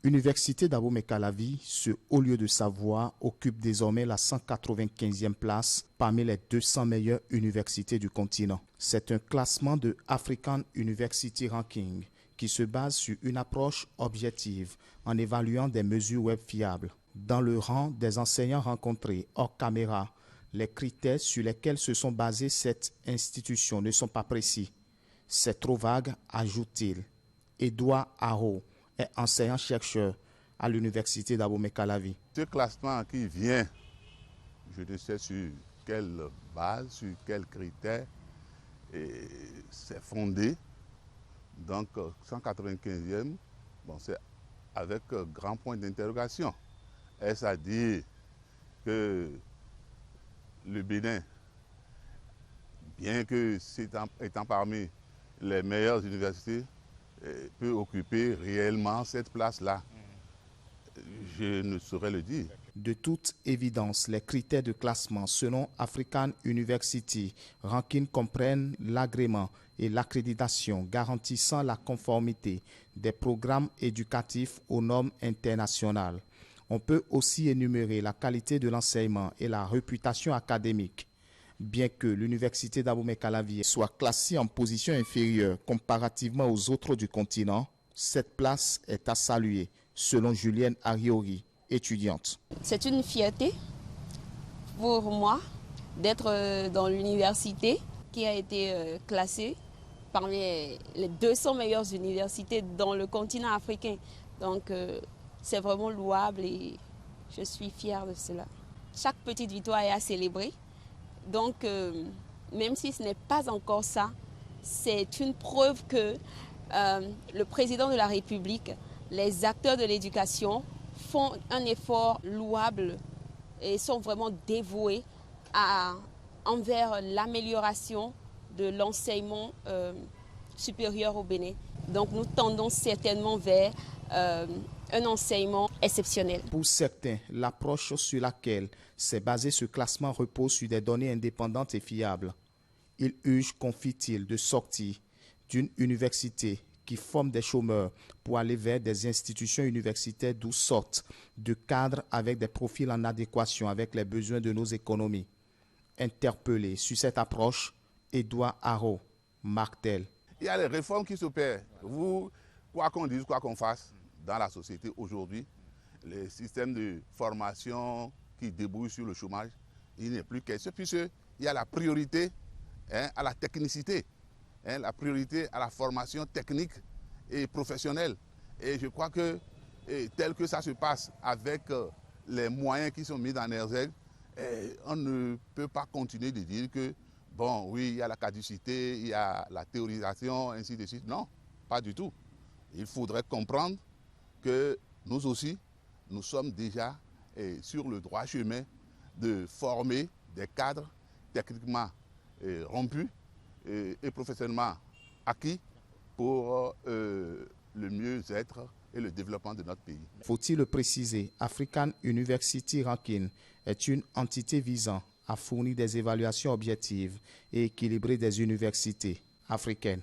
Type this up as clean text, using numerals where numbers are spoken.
Université d'Abomey-Calavi, ce haut lieu de savoir, occupe désormais la 195e place parmi les 200 meilleures universités du continent. C'est un classement de African University Ranking qui se base sur une approche objective en évaluant des mesures web fiables. Dans le rang des enseignants rencontrés hors caméra, les critères sur lesquels se sont basées cette institution ne sont pas précis. C'est trop vague, ajoute-t-il. Edouard Haro est enseignant-chercheur à l'université d'Abomey-Calavi. Ce classement qui vient, je ne sais sur quelle base, sur quels critères, c'est fondé. Donc 195e, c'est avec grand point d'interrogation. Est-ce à dire que le Bénin, bien que étant parmi les meilleures universités, peut occuper réellement cette place-là? Je ne saurais le dire. De toute évidence, les critères de classement selon African University Ranking comprennent l'agrément et l'accréditation garantissant la conformité des programmes éducatifs aux normes internationales. On peut aussi énumérer la qualité de l'enseignement et la réputation académique. Bien que l'université d'Abomey-Calavi soit classée en position inférieure comparativement aux autres du continent, cette place est à saluer, selon Julienne Ariori, étudiante. C'est une fierté pour moi d'être dans l'université qui a été classée parmi les 200 meilleures universités dans le continent africain. Donc c'est vraiment louable et je suis fière de cela. Chaque petite victoire est à célébrer. Donc, même si ce n'est pas encore ça, c'est une preuve que le président de la République, les acteurs de l'éducation font un effort louable et sont vraiment dévoués envers l'amélioration de l'enseignement supérieur au Bénin. Donc, nous tendons certainement vers un enseignement exceptionnel. Pour certains, l'approche sur laquelle s'est basé ce classement repose sur des données indépendantes et fiables. Il urge, confie-t-il, de sortir d'une université qui forme des chômeurs pour aller vers des institutions universitaires d'où sortent de cadres avec des profils en adéquation avec les besoins de nos économies. Interpellé sur cette approche, Edouard Haro martèle. Il y a les réformes qui s'opèrent. Quoi qu'on dise, quoi qu'on fasse, dans la société aujourd'hui, les systèmes de formation qui débouchent sur le chômage, il n'est plus question, puisqu'il y a la priorité à la technicité, la priorité à la formation technique et professionnelle. Et je crois que tel que ça se passe avec les moyens qui sont mis en exergue, on ne peut pas continuer de dire que, bon, oui, il y a la caducité, il y a la théorisation, ainsi de suite. Non, pas du tout. Il faudrait comprendre que nous aussi, nous sommes déjà sur le droit chemin de former des cadres techniquement rompus et professionnellement acquis pour le mieux-être et le développement de notre pays. Faut-il le préciser, African University Ranking est une entité visant à fournir des évaluations objectives et équilibrées des universités africaines.